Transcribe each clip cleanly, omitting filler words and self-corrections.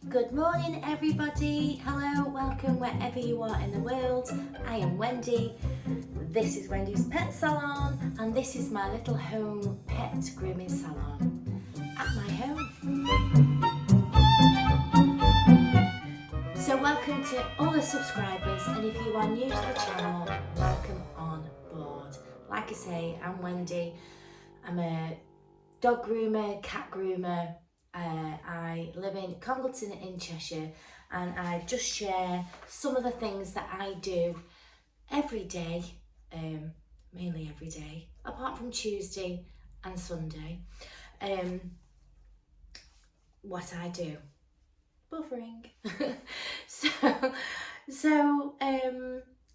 Good morning everybody, hello, welcome wherever you are in the world. I am Wendy, this is Wendy's Pet Salon and this is my little home pet grooming salon at my home. So welcome to all the subscribers, and if you are new to the channel, welcome on board. Like I say, I'm Wendy, I'm a dog groomer, cat groomer. I live in Congleton in Cheshire, and I just share some of the things that I do every day, mainly every day, apart from Tuesday and Sunday. What I do, buffering. so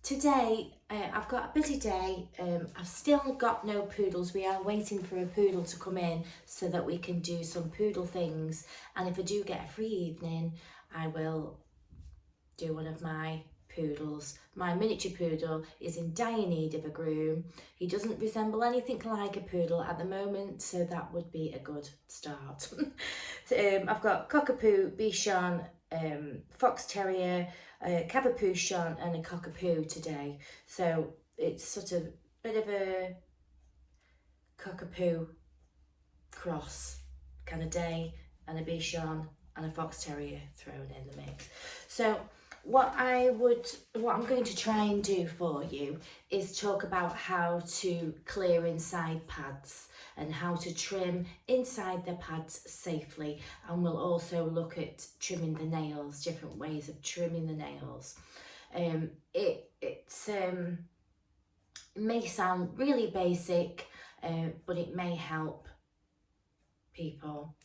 today I've got a busy day. I've still got no poodles. We are waiting for a poodle to come in so that we can do some poodle things, and if I do get a free evening I will do one of my poodles. My miniature poodle is in dire need of a groom. He doesn't resemble anything like a poodle at the moment, so that would be a good start. I've got Cockapoo, Bichon, Fox Terrier, Cavapouchon and a Cockapoo today. So it's sort of a bit of a Cockapoo cross kind of day, and a Bichon and a Fox Terrier thrown in the mix. So what I'm going to try and do for you is talk about how to clear inside pads and how to trim inside the pads safely, and we'll also look at trimming the nails, different ways of trimming the nails. It may sound really basic, but it may help people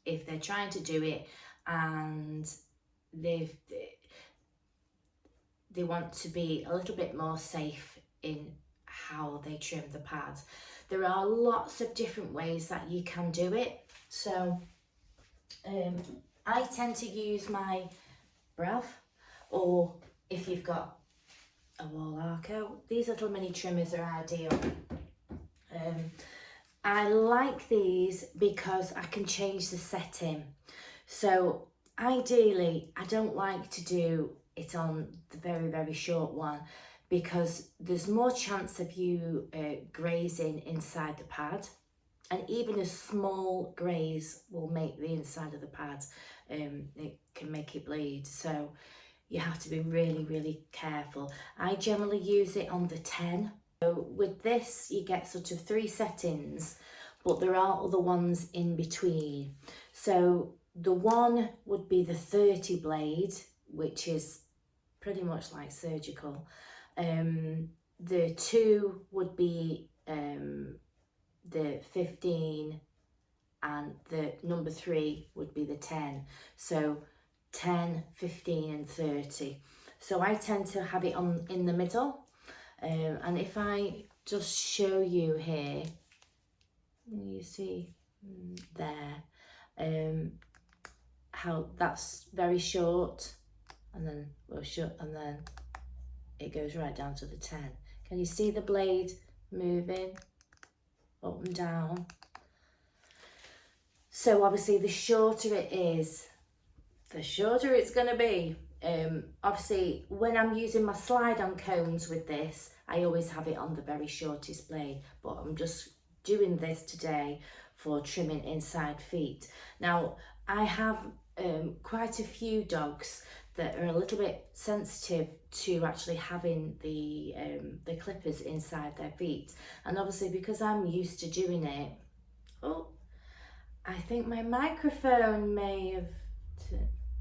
if they're trying to do it and they want to be a little bit more safe in how they trim the pads. There are lots of different ways that you can do it. So I tend to use my Brav, or if you've got a wall arco, these little mini trimmers are ideal. I like these because I can change the setting. So ideally, I don't like to do it on the very short one, because there's more chance of you grazing inside the pad, and even a small graze will make the inside of the pad, it can make it bleed, so you have to be really careful. I generally use it on the 10. So with this you get sort of 3 settings, but there are other ones in between. So the 1 would be the 30 blade, which is pretty much like surgical. The 2 would be the 15, and the number 3 would be the 10. So 10, 15 and 30. So I tend to have it on in the middle. And if I just show you here, you see there, how that's very short, and then and then it goes right down to the 10. Can you see the blade moving up and down? So obviously the shorter it is, the shorter it's going to be. Obviously when I'm using my slide on combs with this, I always have it on the very shortest blade, but I'm just doing this today for trimming inside feet. Now I have quite a few dogs that are a little bit sensitive to actually having the clippers inside their feet, and obviously because I'm used to doing it, oh, I think my microphone may have,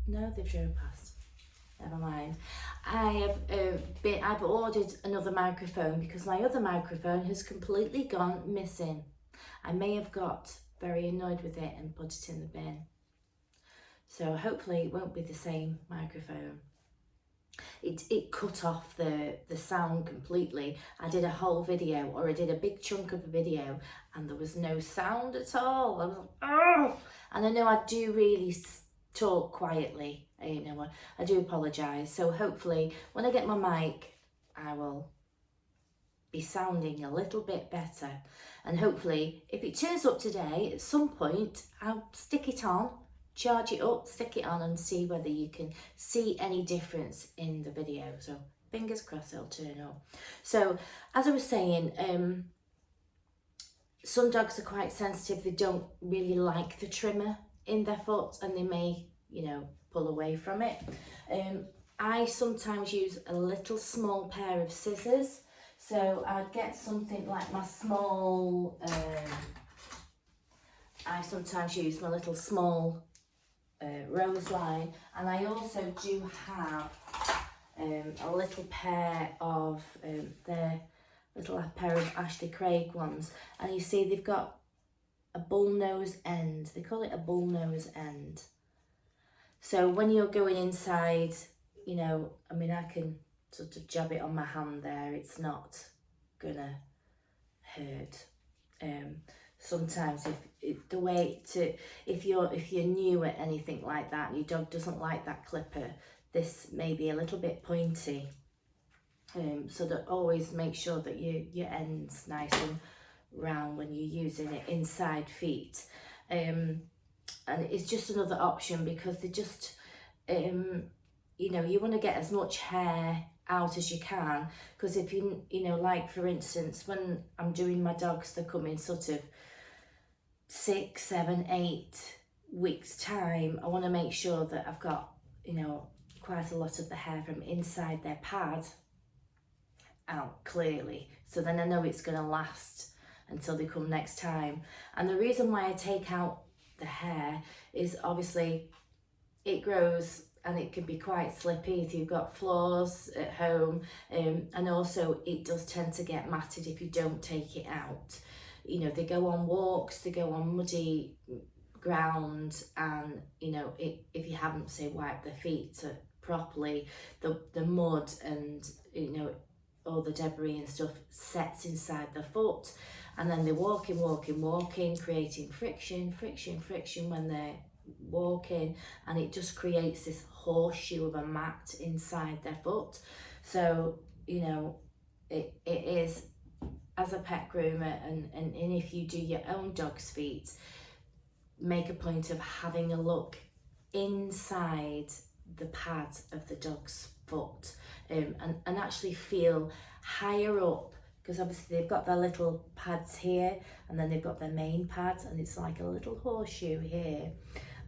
no, they've drove past, never mind. I've ordered another microphone because my other microphone has completely gone missing. I may have got very annoyed with it and put it in the bin. So hopefully it won't be the same microphone. It cut off the sound completely. I did a whole video, or I did a big chunk of a video, and there was no sound at all. I was like, oh! And I know I do really talk quietly, you know, I do apologise. So hopefully when I get my mic, I will be sounding a little bit better, and hopefully if it turns up today at some point, I'll stick it on charge it up, stick it on and see whether you can see any difference in the video. So fingers crossed it'll turn up. So as I was saying, some dogs are quite sensitive. They don't really like the trimmer in their foot and they may, you know, pull away from it. I sometimes use a little small pair of scissors. So I'd get something like my small, I sometimes use my little small rose line, and I also do have a little pair of a pair of Ashley Craig ones, and you see they've got a bullnose end. They call it a bullnose end. So when you're going inside, you know, I mean, I can sort of jab it on my hand there. It's not gonna hurt. Sometimes if you're new at anything like that and your dog doesn't like that clipper, this may be a little bit pointy. So that always make sure that your end's nice and round when you're using it inside feet. And it's just another option because they just, you know, you want to get as much hair out as you can, because if you know, like for instance, when I'm doing my dogs, they come in sort of 6, 7, 8 weeks time. I want to make sure that I've got, you know, quite a lot of the hair from inside their pad out clearly, so then I know it's going to last until they come next time. And the reason why I take out the hair is obviously it grows and it can be quite slippy if you've got floors at home, and also it does tend to get matted if you don't take it out. You know, they go on walks, they go on muddy ground, and you know, if you haven't, say, wiped their feet properly, the mud and, you know, all the debris and stuff sets inside the foot, and then they're walking, creating friction when they're walking, and it just creates this horseshoe of a mat inside their foot. So, you know, it is, as a pet groomer, and if you do your own dog's feet, make a point of having a look inside the pad of the dog's foot, and actually feel higher up, because obviously they've got their little pads here and then they've got their main pad, and it's like a little horseshoe here,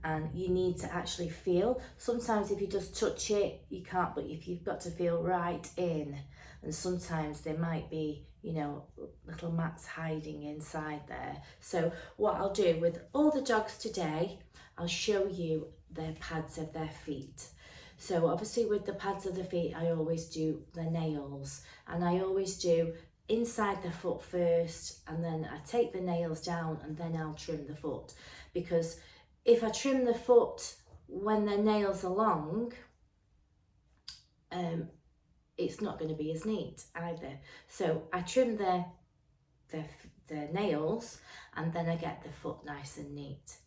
and you need to actually feel. Sometimes if you just touch it you can't, but if you've got to feel right in, and sometimes there might be, you know, little mats hiding inside there. So what I'll do with all the dogs today, I'll show you their pads of their feet. So obviously with the pads of the feet, I always do the nails, and I always do inside the foot first, and then I take the nails down and then I'll trim the foot, because if I trim the foot when their nails are long, it's not going to be as neat either. So I trim their nails, and then I get the foot nice and neat.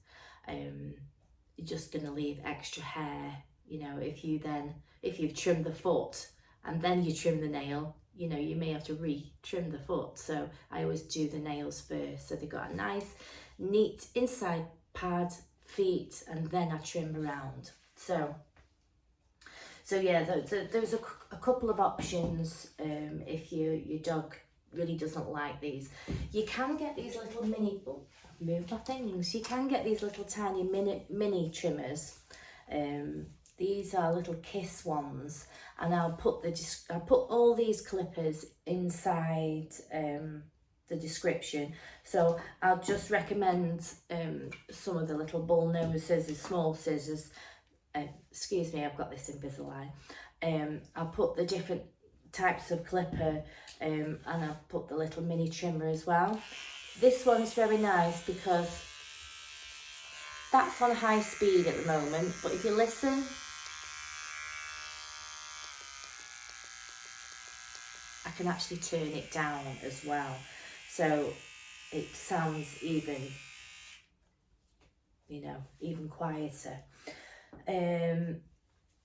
You're just going to leave extra hair. You know, if you've trimmed the foot and then you trim the nail, you know, you may have to re-trim the foot. So I always do the nails first, so they've got a nice, neat inside pad, feet, and then I trim around. So yeah, there's a couple of options if your dog really doesn't like these. You can get these little mini, move my things, you can get these little tiny mini trimmers. These are little Kiss ones, and I'll put all these clippers inside the description. So I'll just recommend some of the little bullnose scissors, small scissors. Excuse me, I've got this Invisalign. I'll put the different types of clipper, and I'll put the little mini trimmer as well. This one's very nice because that's on high speed at the moment, but if you listen, I can actually turn it down as well, so it sounds even, you know, even quieter.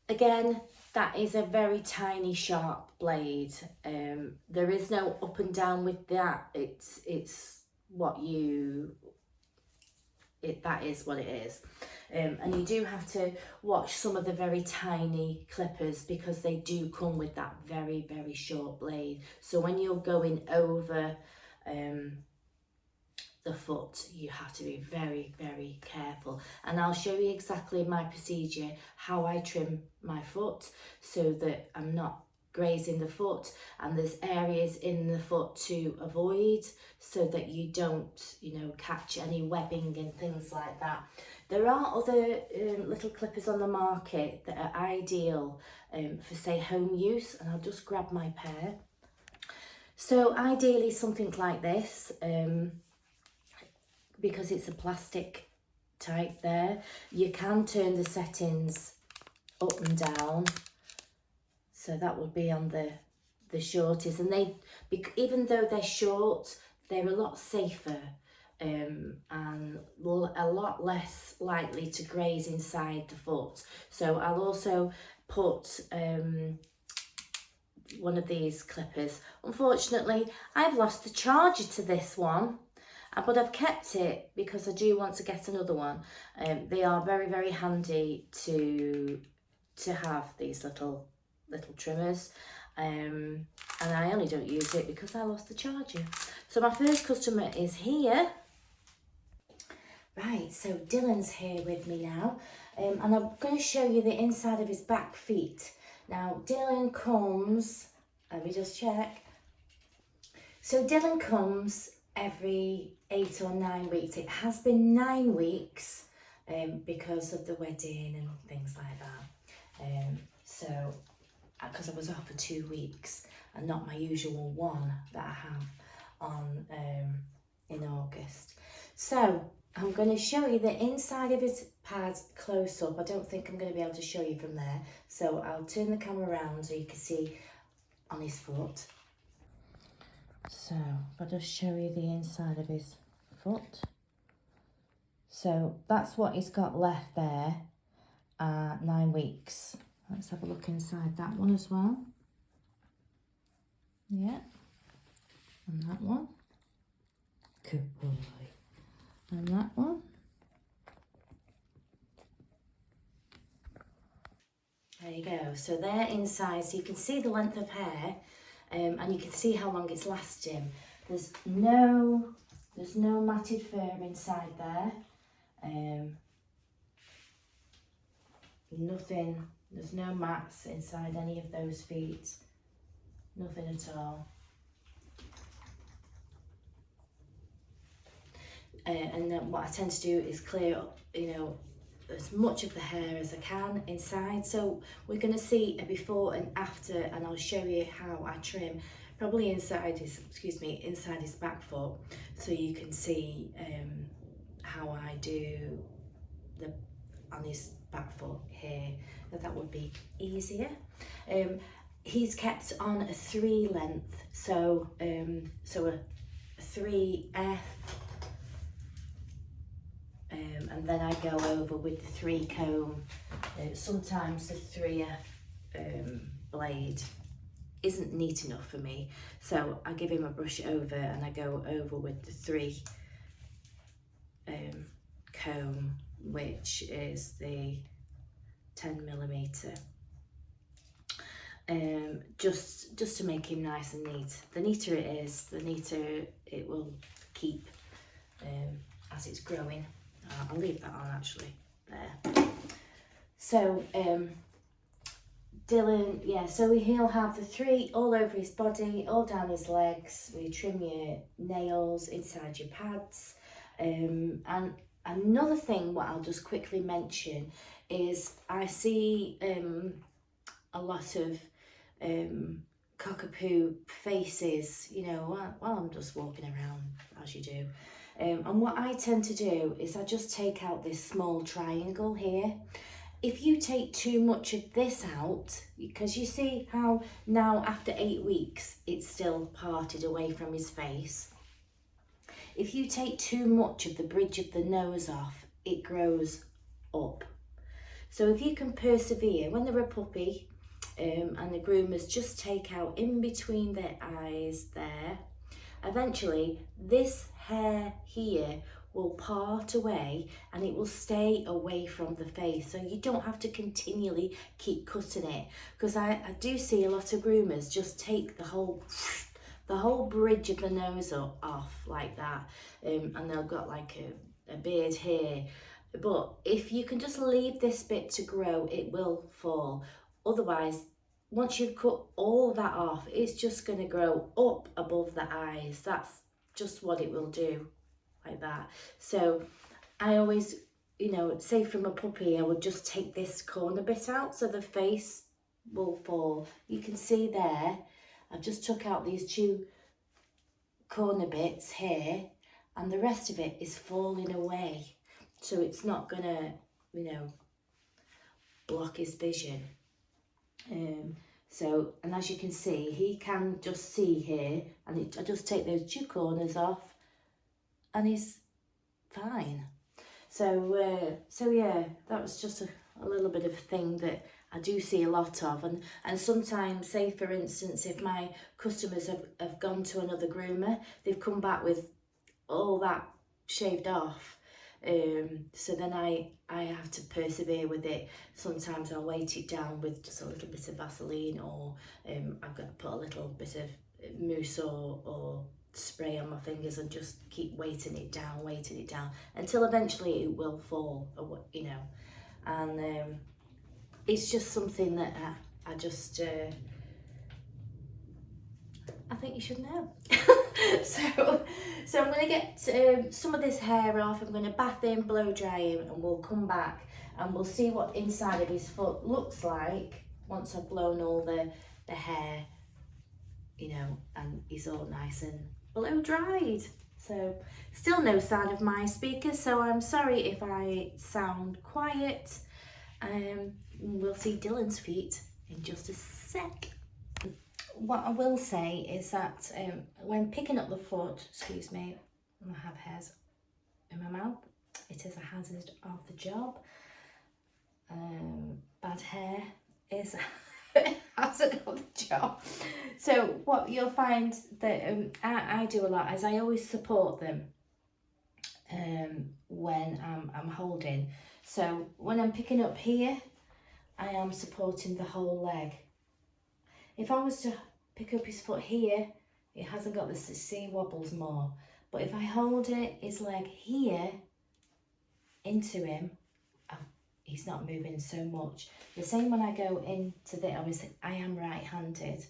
Again, that is a very tiny sharp blade. There is no up and down with that. It's that is what it is. And you do have to watch some of the very tiny clippers because they do come with that very, very short blade. So when you're going over the foot, you have to be very, very careful. And I'll show you exactly my procedure, how I trim my foot so that I'm not grazing the foot, and there's areas in the foot to avoid so that you don't, you know, catch any webbing and things like that. There are other little clippers on the market that are ideal for, say, home use, and I'll just grab my pair. So ideally something like this, because it's a plastic type there. You can turn the settings up and down, so that would be on the shorties, and they, even though they're short, they're a lot safer and a lot less likely to graze inside the foot. So I'll also put one of these clippers. Unfortunately, I've lost the charger to this one, but I've kept it because I do want to get another one. They are very, very handy to have, these little trimmers, and I only don't use it because I lost the charger. So my first customer is here. Right, so Dylan's here with me now, and I'm going to show you the inside of his back feet. Now Dylan comes, let me just check. So Dylan comes every 8 or 9 weeks. It has been 9 weeks because of the wedding and things like that. So because I was off for 2 weeks and not my usual one that I have on in August. So I'm going to show you the inside of his pads close up. I don't think I'm going to be able to show you from there, so I'll turn the camera around so you can see on his foot. So I'll just show you the inside of his foot. So that's what he's got left there at 9 weeks. Let's have a look inside that one as well. Yeah, and that one. Good boy. And that one. There you go. So they're inside, so you can see the length of hair, and you can see how long it's lasting. There's no matted fur inside there. Nothing. There's no mats inside any of those feet. Nothing at all. And then what I tend to do is clear up, you know, as much of the hair as I can inside. So we're going to see a before and after, and I'll show you how I trim, probably inside his, inside his back foot, so you can see how I do on his back foot here. That would be easier. He's kept on a 3 length, so so a 3F. And then I go over with the 3 comb. Sometimes the 3F blade isn't neat enough for me, so I give him a brush over and I go over with the 3 comb, which is the 10mm. Just to make him nice and neat. The neater it is, the neater it will keep as it's growing. I'll leave that on actually there. So Dylan, yeah, so he'll have the 3 all over his body, all down his legs. We trim your nails inside your pads. And another thing what I'll just quickly mention is I see a lot of cockapoo faces, you know, while I'm just walking around, as you do. And what I tend to do is I just take out this small triangle here. If you take too much of this out, because you see how now after 8 weeks it's still parted away from his face. If you take too much of the bridge of the nose off, it grows up. So if you can persevere, when they're a puppy and the groomers just take out in between their eyes there, eventually this hair here will part away and it will stay away from the face, so you don't have to continually keep cutting it, because I do see a lot of groomers just take the whole bridge of the nose off like that, and they've got like a beard here. But if you can just leave this bit to grow, it will fall. Otherwise, once you've cut all that off, it's just going to grow up above the eyes. That's just what it will do, like that. So I always, you know, say from a puppy, I would just take this corner bit out so the face will fall. You can see there, I've just took out these two corner bits here, and the rest of it is falling away. So it's not gonna, you know, block his vision. So, and as you can see, he can just see here, and I just take those two corners off, and he's fine. So, so yeah, that was just a little bit of a thing that I do see a lot of, and sometimes, say for instance, if my customers have gone to another groomer, they've come back with all that shaved off. So then I have to persevere with it. Sometimes I'll weight it down with just a little bit of Vaseline, or I've got to put a little bit of mousse or spray on my fingers and just keep weighting it down until eventually it will fall, or you know. And it's just something that I just I think you should know. So I'm going to get some of this hair off. I'm going to bath him, blow dry him, and we'll come back and we'll see what inside of his foot looks like once I've blown all the hair, you know, and he's all nice and blow dried. So still no sound of my speaker, so I'm sorry if I sound quiet. We'll see Dylan's feet in just a sec. What I will say is that when picking up the foot, excuse me, I have hairs in my mouth, it is a hazard of the job. Bad hair is a hazard of the job. So what you'll find that I do a lot is I always support them when I'm holding. So when I'm picking up here, I am supporting the whole leg. If I was to pick up his foot here, it hasn't got the C wobbles more. But if I hold his leg here into him, he's not moving so much. The same when I go into the, obviously I am right-handed.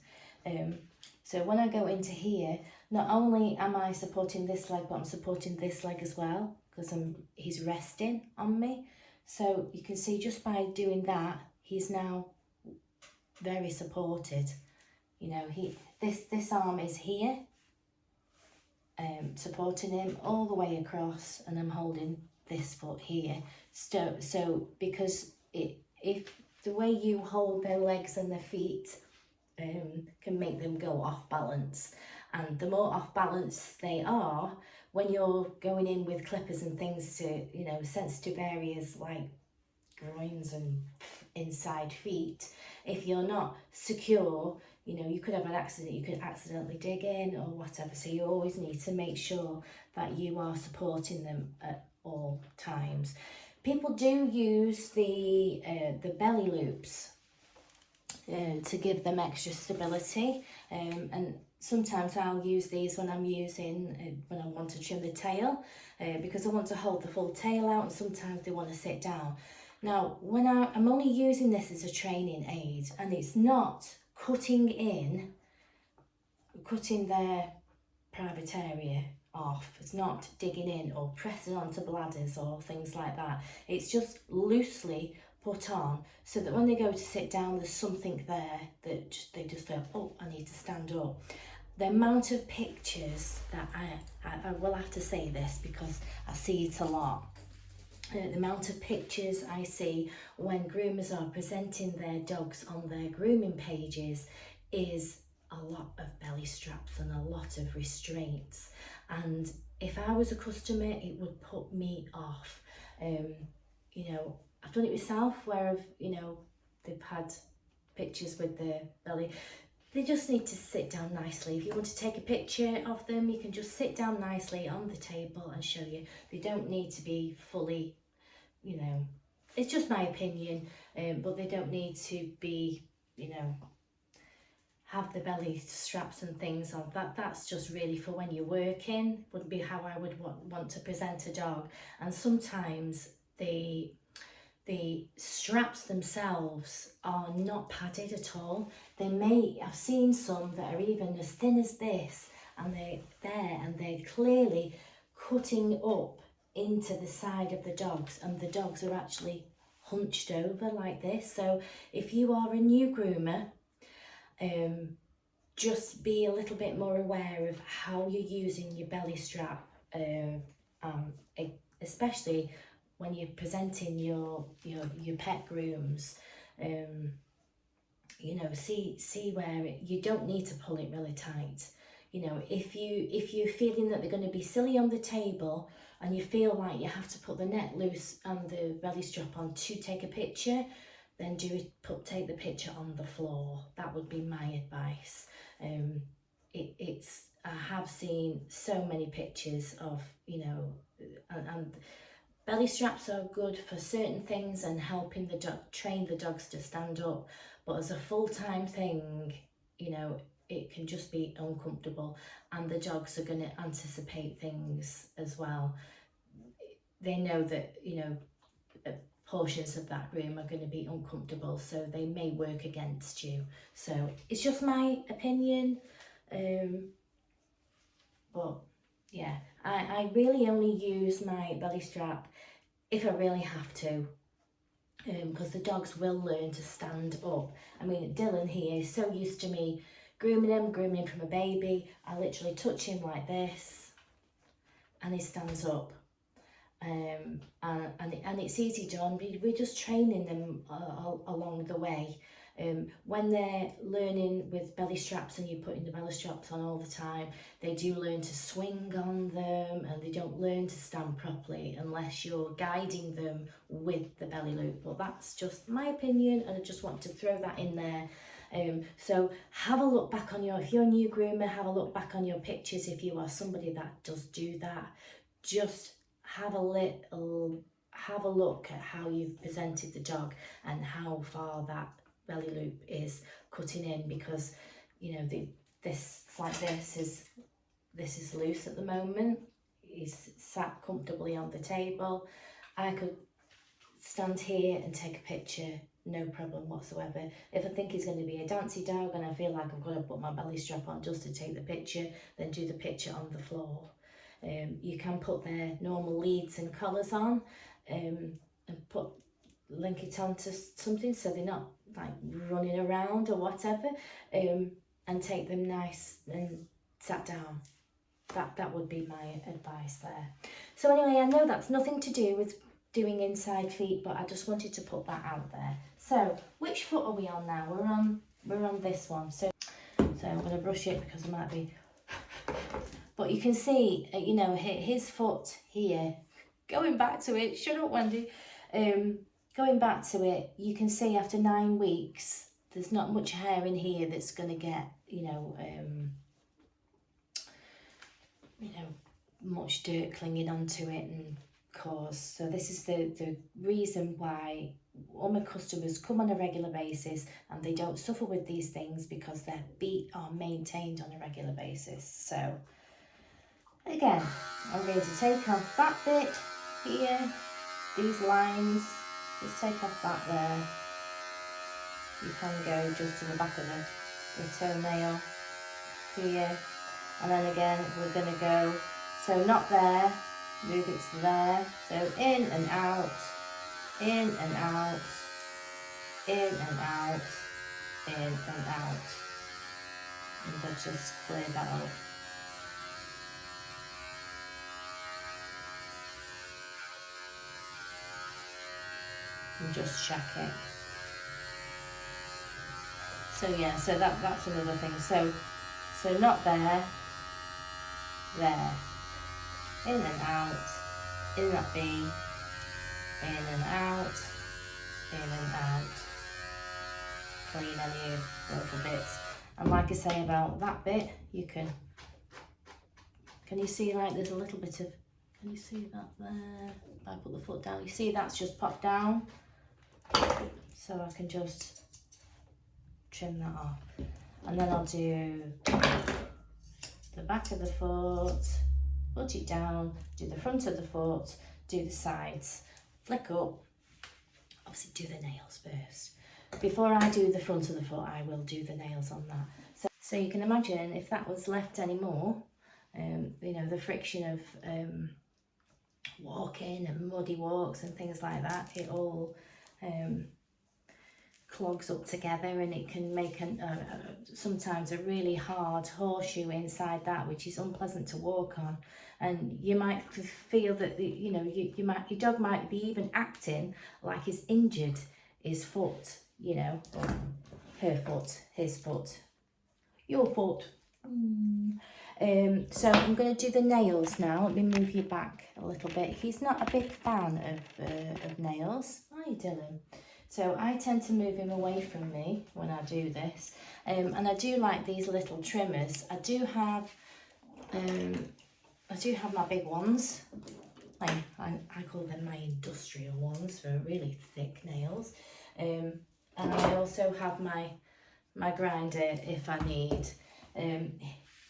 So when I go into here, not only am I supporting this leg, but I'm supporting this leg as well, because he's resting on me. So you can see just by doing that, he's now very supported. You know, this arm is here, supporting him all the way across, and I'm holding this foot here. So because if the way you hold their legs and their feet can make them go off balance, and the more off balance they are, when you're going in with clippers and things to, you know, sensitive areas like groins and inside feet, if you're not secure, you know, you could have an accident, you could accidentally dig in or whatever. So you always need to make sure that you are supporting them at all times. People do use the belly loops to give them extra stability, and sometimes I'll use these when I'm when I want to trim the tail, because I want to hold the full tail out, and sometimes they want to sit down. Now, when I'm only using this as a training aid, and it's not cutting their private area off. It's not digging in or pressing onto bladders or things like that. It's just loosely put on so that when they go to sit down, there's something there that they just go, oh, I need to stand up. The amount of pictures that I will have to say this because I see it a lot. The amount of pictures I see when groomers are presenting their dogs on their grooming pages is a lot of belly straps and a lot of restraints. And if I was a customer, it would put me off. You know, I've done it myself where they've had pictures with the belly. they just need to sit down nicely. If you want to take a picture of them, you can just sit down nicely on the table and show you. They don't need to be fully, you know, it's just my opinion, but they don't need to be, you know, have the belly straps and things on. That's just really for when you're working. Wouldn't be how I would want to present a dog. And sometimes the straps themselves are not padded at all. I've seen some that are even as thin as this, and they're clearly cutting up into the side of the dogs, and the dogs are actually hunched over like this. So if you are a new groomer, just be a little bit more aware of how you're using your belly strap, especially when you're presenting your pet grooms. You know, see where you don't need to pull it really tight. You know, if you're feeling that they're going to be silly on the table and you feel like you have to put the neck loose and the belly strap on to take a picture, then take the picture on the floor. That would be my advice. I have seen so many pictures of, you know, and belly straps are good for certain things and helping train the dogs to stand up, but as a full-time thing, you know, it can just be uncomfortable, and the dogs are going to anticipate things as well. They know that, you know, portions of that room are going to be uncomfortable, so they may work against you. So it's just my opinion, but yeah, I really only use my belly strap if I really have to, because the dogs will learn to stand up. I mean, Dylan here is so used to me grooming him from a baby. I literally touch him like this and he stands up. And it's easy done. We're just training them along the way. When they're learning with belly straps and you're putting the belly straps on all the time, they do learn to swing on them, and they don't learn to stand properly unless you're guiding them with the belly loop. But that's just my opinion, and I just want to throw that in there. So have a look back on if you're a new groomer, have a look back on your pictures. If you are somebody that does do that, just have a look at how you've presented the dog and how far that belly loop is cutting in, because, you know, this is loose at the moment. He's sat comfortably on the table. I could stand here and take a picture, no problem whatsoever. If I think he's going to be a dancy dog and I feel like I've got to put my belly strap on just to take the picture, then do the picture on the floor. You can put their normal leads and collars on, and link it onto something so they're not like running around or whatever, and take them nice and sat down. That would be my advice there. So anyway, I know that's nothing to do with doing inside feet, but I just wanted to put that out there. So which foot are we on now? We're on this one. So I'm going to brush it because I might be. But you can see, you know, his foot here, going back to it, shut up Wendy, going back to it, you can see after 9 weeks, there's not much hair in here that's going to get, you know, much dirt clinging onto it and cause. So this is the reason why all my customers come on a regular basis and they don't suffer with these things, because their feet are maintained on a regular basis. So again, I'm going to take off that bit here, these lines, just take off that there. You can go just to the back of the toenail here, and then again we're going to go, so not there, move it to there, so in and out, in and out, in and out, in and out, and let's just clear that up. And just check it. So yeah, so that's another thing. So not there, there, in and out, in that B, in and out, in and out. Clean any little bits. And like I say about that bit, you can you see like there's a little bit of, can you see that there? If I put the foot down, you see that's just popped down. So I can just trim that off. And then I'll do the back of the foot, put it down, do the front of the foot, do the sides, flick up, obviously do the nails first. Before I do the front of the foot, I will do the nails on that. So you can imagine if that was left anymore, you know, the friction of walking and muddy walks and things like that, it all clogs up together, and it can make sometimes a really hard horseshoe inside that, which is unpleasant to walk on. And you might feel that you know, your dog might be even acting like he's injured his foot, you know, her foot, his foot, your foot. So I'm going to do the nails now. Let me move you back a little bit. He's not a big fan of nails. Hi, Dylan. So I tend to move him away from me when I do this. And I do like these little trimmers. I do have my big ones. I call them my industrial ones for really thick nails. And I also have my grinder if I need.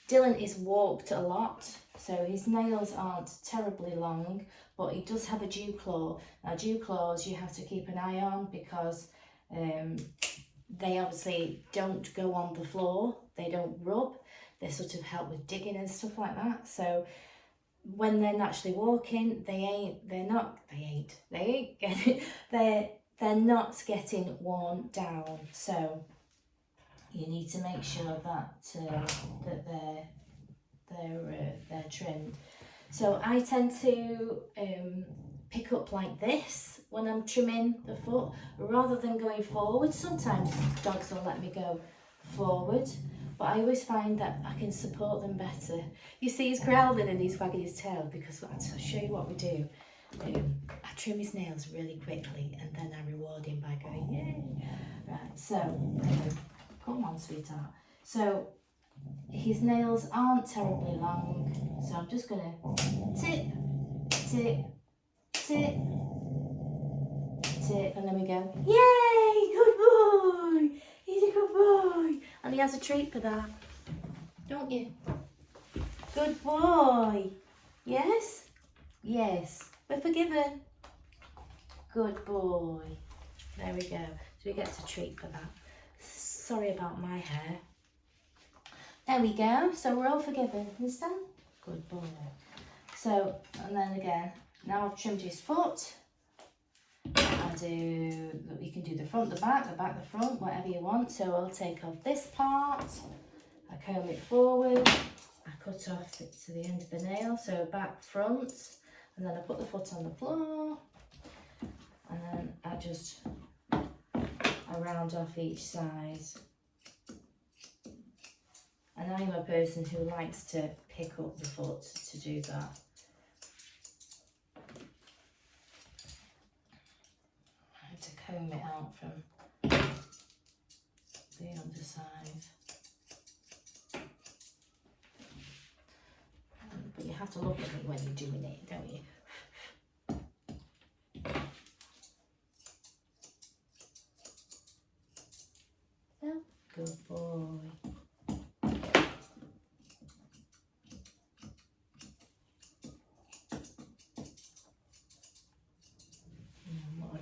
Dylan is walked a lot, so his nails aren't terribly long, but he does have a dew claw. Now, dew claws you have to keep an eye on because they obviously don't go on the floor, they don't rub, they sort of help with digging and stuff like that. So when they're naturally walking, they're not getting worn down. So you need to make sure that they're trimmed. So I tend to pick up like this when I'm trimming the foot, rather than going forward. Sometimes dogs will let me go forward, but I always find that I can support them better. You see he's growling and he's wagging his tail because I'll show you what we do. I trim his nails really quickly and then I reward him by going, yay! Right, so come on, sweetheart. So his nails aren't terribly long, so I'm just gonna tip, tip, tip, tip, and then we go, yay, good boy, he's a good boy. And he has a treat for that, don't you? Good boy. Yes? Yes, we're forgiven. Good boy. There we go, so he gets a treat for that. Sorry about my hair. There we go, so we're all forgiven, understand? Good boy. So, and then again, now I've trimmed his foot. You can do the front, the back, the front, whatever you want. So I'll take off this part, I comb it forward, I cut off it to the end of the nail, so back, front, and then I put the foot on the floor, and then I round off each side. And I'm a person who likes to pick up the foot to do that. I have to comb it out from the underside. But you have to look at it when you're doing it, don't you? Oh, good boy.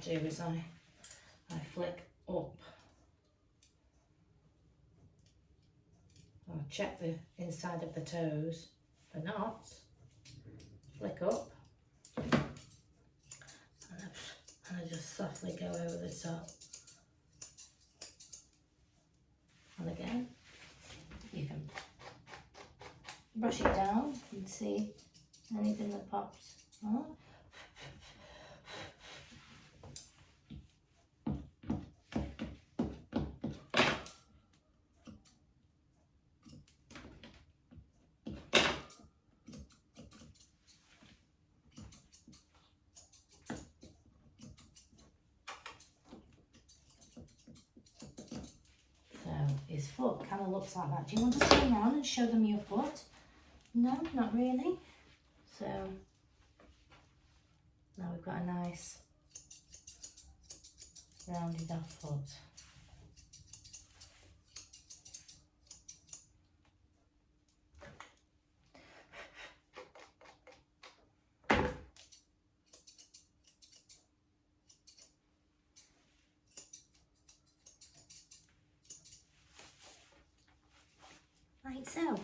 Do is I flick up. I'll check the inside of the toes for knots, flick up, and I just softly go over the top. And again, you can brush it down and see anything that pops on. his foot. Kind of looks like that. Do you want to turn around and show them your foot? No, not really. So now we've got a nice rounded off foot. Like so.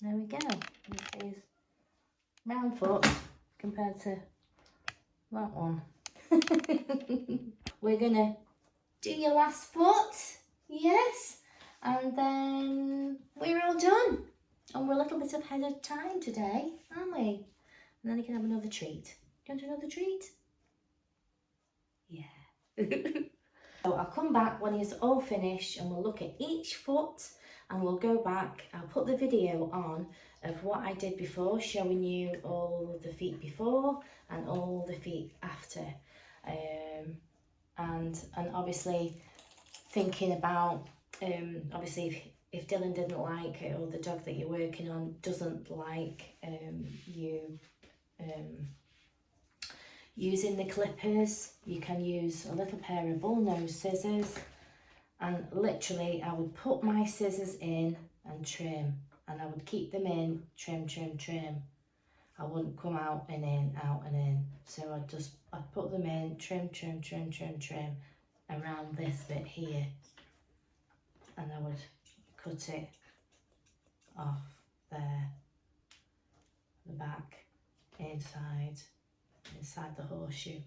There we go. This is round foot compared to that one. We're gonna do your last foot, yes, and then we're all done. And we're a little bit ahead of time today, aren't we? And then you can have another treat. Do you want another treat? Yeah. So I'll come back when it's all finished and we'll look at each foot and we'll go back. I'll put the video on of what I did before, showing you all the feet before and all the feet after. And obviously thinking about, obviously if Dylan didn't like it, or the dog that you're working on doesn't like you using the clippers, you can use a little pair of bullnose scissors, and literally I would put my scissors in and trim, and I would keep them in, trim, trim, trim. I wouldn't come out and in, out and in. So I'd put them in, trim, trim, trim, trim, trim around this bit here, and I would cut it off there, the back, inside the horseshoe,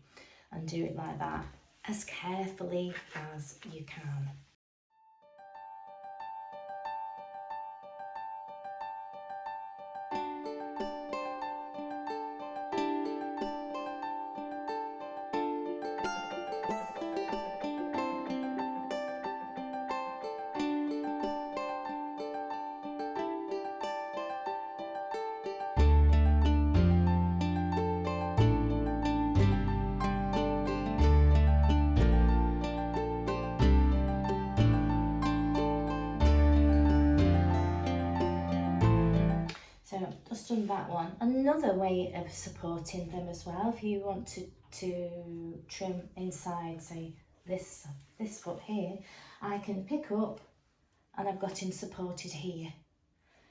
and do it like that as carefully as you can. Just done that one. Another way of supporting them as well, if you want to trim inside, say this foot here, I can pick up and I've got him supported here.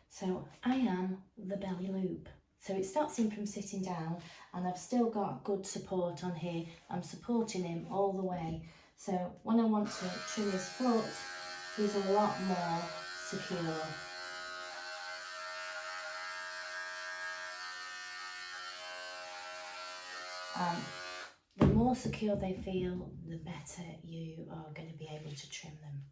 So I am the belly loop. So it stops him from sitting down and I've still got good support on here. I'm supporting him all the way. So when I want to trim his foot, he's a lot more secure. The more secure they feel, the better you are going to be able to trim them.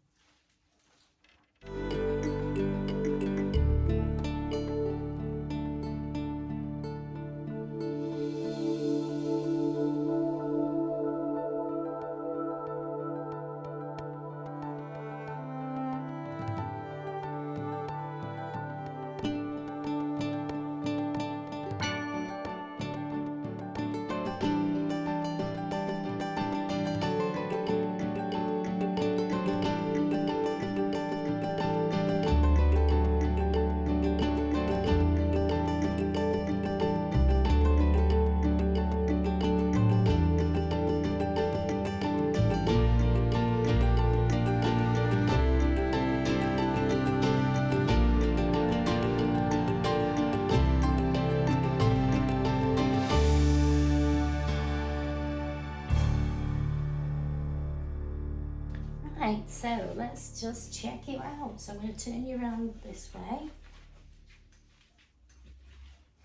Right, so let's just check you out. So I'm going to turn you around this way.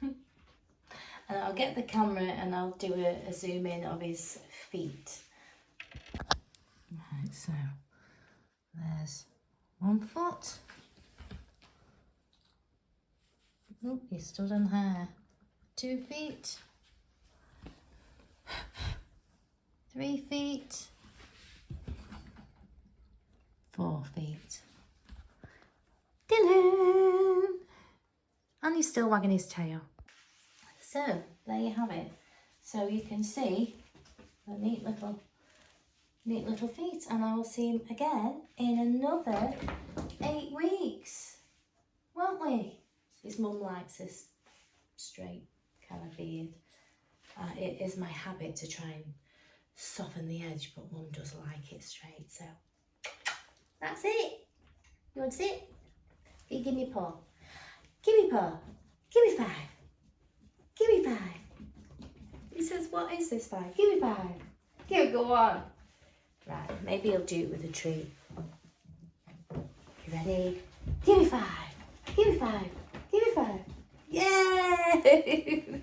And I'll get the camera and I'll do a zoom in of his feet. Right, so there's one foot. Oh, he stood on there. 2 feet. 3 feet. 4 feet. Dylan! And he's still wagging his tail. So, there you have it. So you can see the neat little neat little feet, and I will see him again in another 8 weeks, won't we? His mum likes this straight kind of beard. It is my habit to try and soften the edge, but Mum does like it straight, so that's it. You want to sit? Give me a paw. Give me a paw. Give me 5. Give me 5. He says, what is this 5? Give me 5. Go on. Right, maybe he'll do it with a treat. You ready? Give me 5. Give me 5. Give me 5. Yay!